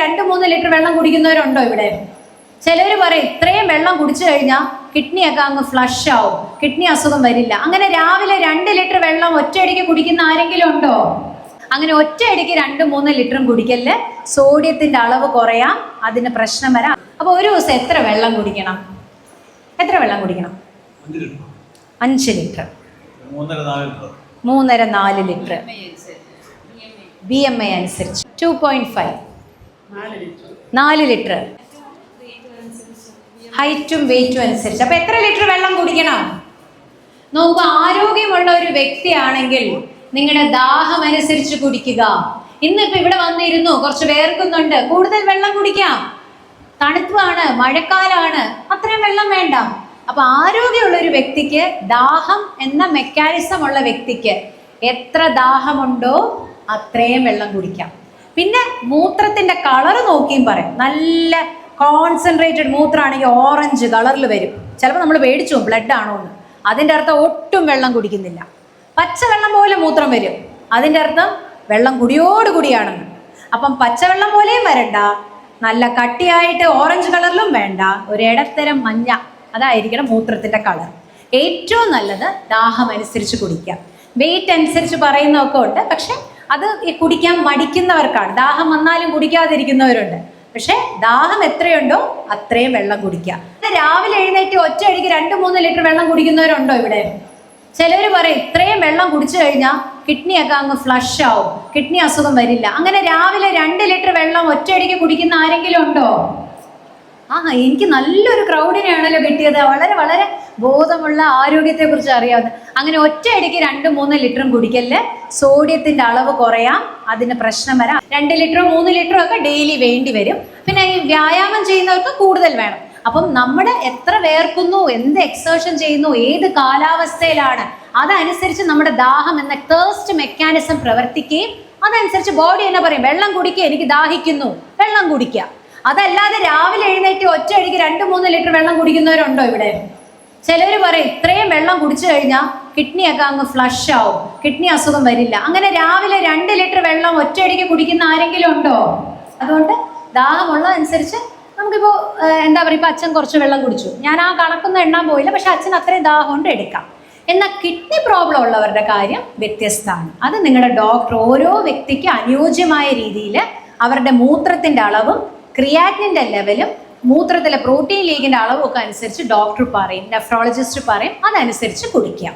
2-3 litre വെള്ളം കുടിക്കുന്നവരുണ്ടോ ഇവിടെ? ചിലർ പറയും ഇത്രയും വെള്ളം കുടിച്ചു കഴിഞ്ഞാൽ കിഡ്നിയൊക്കെ അങ്ങ് ഫ്ലഷ് ആവും, കിഡ്നി അസുഖം വരില്ല. അങ്ങനെ രാവിലെ 2 ലിറ്റർ വെള്ളം ഒറ്റയടിക്ക് കുടിക്കുന്ന ആരെങ്കിലും ഉണ്ടോ? അങ്ങനെ ഒറ്റയടിക്ക് 2-3 ലിറ്ററും കുടിക്കല്, സോഡിയത്തിന്റെ അളവ് കുറയാം, അതിന് പ്രശ്നം വരാം. അപ്പൊ ഒരു ദിവസം എത്ര വെള്ളം കുടിക്കണം? എത്ര വെള്ളം കുടിക്കണം? 5 ലിറ്റർ, 3-4 ലിറ്റർ. BMI അനുസരിച്ച് 2.5, 4 ലിറ്റർ. ഹൈറ്റും വെയിറ്റും അനുസരിച്ച്. അപ്പൊ എത്ര ലിറ്റർ വെള്ളം കുടിക്കണം? നോക്കൂ, ആരോഗ്യമുള്ള ഒരു വ്യക്തിയാണെങ്കിൽ നിങ്ങളുടെ ദാഹം അനുസരിച്ച് കുടിക്കുക. ഇന്നിപ്പോ ഇവിടെ വന്നിരുന്നു, കുറച്ച് വേർക്കുന്നുണ്ട്, കൂടുതൽ വെള്ളം കുടിക്കാം. തണുപ്പാണ്, മഴക്കാലാണ്, അത്രയും വെള്ളം വേണ്ട. അപ്പൊ ആരോഗ്യമുള്ള ഒരു വ്യക്തിക്ക്, ദാഹം എന്ന മെക്കാനിസം ഉള്ള വ്യക്തിക്ക് എത്ര ദാഹമുണ്ടോ അത്രയും വെള്ളം കുടിക്കാം. പിന്നെ മൂത്രത്തിന്റെ കളർ നോക്കിയും പറയും. നല്ല കോൺസെൻട്രേറ്റഡ് മൂത്രമാണെങ്കിൽ ഓറഞ്ച് കളറിൽ വരും. ചിലപ്പോൾ നമ്മൾ പേടിച്ചു പോകും ബ്ലഡ് ആണോ എന്ന്. അതിൻ്റെ അർത്ഥം ഒട്ടും വെള്ളം കുടിക്കുന്നില്ല. പച്ചവെള്ളം പോലെ മൂത്രം വരും, അതിൻ്റെ അർത്ഥം വെള്ളം കുടിയോടുകൂടിയാണെന്ന്. അപ്പം പച്ചവെള്ളം പോലെയും വരണ്ട, നല്ല കട്ടിയായിട്ട് ഓറഞ്ച് കളറിലും വേണ്ട, ഒരു ഇടത്തരം മഞ്ഞ, അതായിരിക്കണം മൂത്രത്തിന്റെ കളർ. ഏറ്റവും നല്ലത് ദാഹം അനുസരിച്ച് കുടിക്കാം. വെയിറ്റ് അനുസരിച്ച് പറയുന്നതൊക്കെ ഉണ്ട്, പക്ഷെ അത് കുടിക്കാൻ മടിക്കുന്നവർക്കാണ്. ദാഹം വന്നാലും കുടിക്കാതിരിക്കുന്നവരുണ്ട്. പക്ഷെ ദാഹം എത്രയുണ്ടോ അത്രയും വെള്ളം കുടിക്കുക. രാവിലെ എഴുന്നേറ്റ് ഒറ്റയടിക്ക് 2-3 ലിറ്റർ വെള്ളം കുടിക്കുന്നവരുണ്ടോ ഇവിടെ? ചിലർ പറയും ഇത്രയും വെള്ളം കുടിച്ചു കഴിഞ്ഞാൽ കിഡ്നിയൊക്കെ അങ്ങ് ഫ്ലഷ് ആവും, കിഡ്നി അസുഖം വരില്ല. അങ്ങനെ രാവിലെ 2 ലിറ്റർ വെള്ളം ഒറ്റയടിക്ക് കുടിക്കുന്ന ആരെങ്കിലും ഉണ്ടോ? എനിക്ക് നല്ലൊരു ക്രൗഡിനെയാണല്ലോ കിട്ടിയത്, വളരെ വളരെ ബോധമുള്ള, ആരോഗ്യത്തെ കുറിച്ച് അറിയാവുന്ന. അങ്ങനെ ഒറ്റയടിക്ക് 2-3 ലിറ്ററും കുടിക്കല്, സോഡിയത്തിന്റെ അളവ് കുറയാം, അതിന് പ്രശ്നം വരാം. 2 ലിറ്ററോ 3 ലിറ്ററോ ഒക്കെ ഡെയിലി വേണ്ടി വരും. പിന്നെ ഈ വ്യായാമം ചെയ്യുന്നവർക്ക് കൂടുതൽ വേണം. അപ്പം നമ്മൾ എത്ര വേർക്കുന്നു, എന്ത് എക്സേർഷൻ ചെയ്യുന്നു, ഏത് കാലാവസ്ഥയിലാണ്, അതനുസരിച്ച് നമ്മുടെ ദാഹം എന്ന തേഴ്സ്റ്റ് മെക്കാനിസം പ്രവർത്തിക്കുകയും അതനുസരിച്ച് ബോഡി തന്നെ പറയും വെള്ളം കുടിക്കുക, എനിക്ക് ദാഹിക്കുന്നു, വെള്ളം കുടിക്കുക. അതല്ലാതെ രാവിലെ എഴുന്നേറ്റ് ഒറ്റയടിക്ക് 2-3 ലിറ്റർ വെള്ളം കുടിക്കുന്നവരുണ്ടോ ഇവിടെ? ചിലർ പറയും ഇത്രയും വെള്ളം കുടിച്ചു കഴിഞ്ഞാൽ കിഡ്നിയൊക്കെ അങ്ങ് ഫ്ലഷ് ആവും, കിഡ്നി അസുഖം വരില്ല. അങ്ങനെ രാവിലെ 2 ലിറ്റർ വെള്ളം ഒറ്റയടിക്ക് കുടിക്കുന്ന ആരെങ്കിലും ഉണ്ടോ? അതുകൊണ്ട് ദാഹമുള്ളതനുസരിച്ച് നമുക്കിപ്പോൾ എന്താ പറയുക, ഇപ്പം അച്ഛൻ കുറച്ച് വെള്ളം കുടിച്ചു, ഞാൻ ആ കണക്കൊന്നും എണ്ണാൻ പോയില്ല, പക്ഷെ അച്ഛൻ അത്രയും ദാഹം കൊണ്ട് എടുക്കാം. എന്നാൽ കിഡ്നി പ്രോബ്ലം ഉള്ളവരുടെ കാര്യം വ്യത്യസ്തമാണ്. അത് നിങ്ങളുടെ ഡോക്ടർ ഓരോ വ്യക്തിക്ക് അനുയോജ്യമായ രീതിയിൽ അവരുടെ മൂത്രത്തിന്റെ അളവും ക്രിയാറ്റിനിന്റെ ലെവലും മൂത്രത്തിലെ പ്രോട്ടീൻ ലീഗിന്റെ അളവും ഒക്കെ അനുസരിച്ച് ഡോക്ടർ പറയും, നെഫ്രോളജിസ്റ്റ് പറയും, അതനുസരിച്ച് കുടിക്കാം.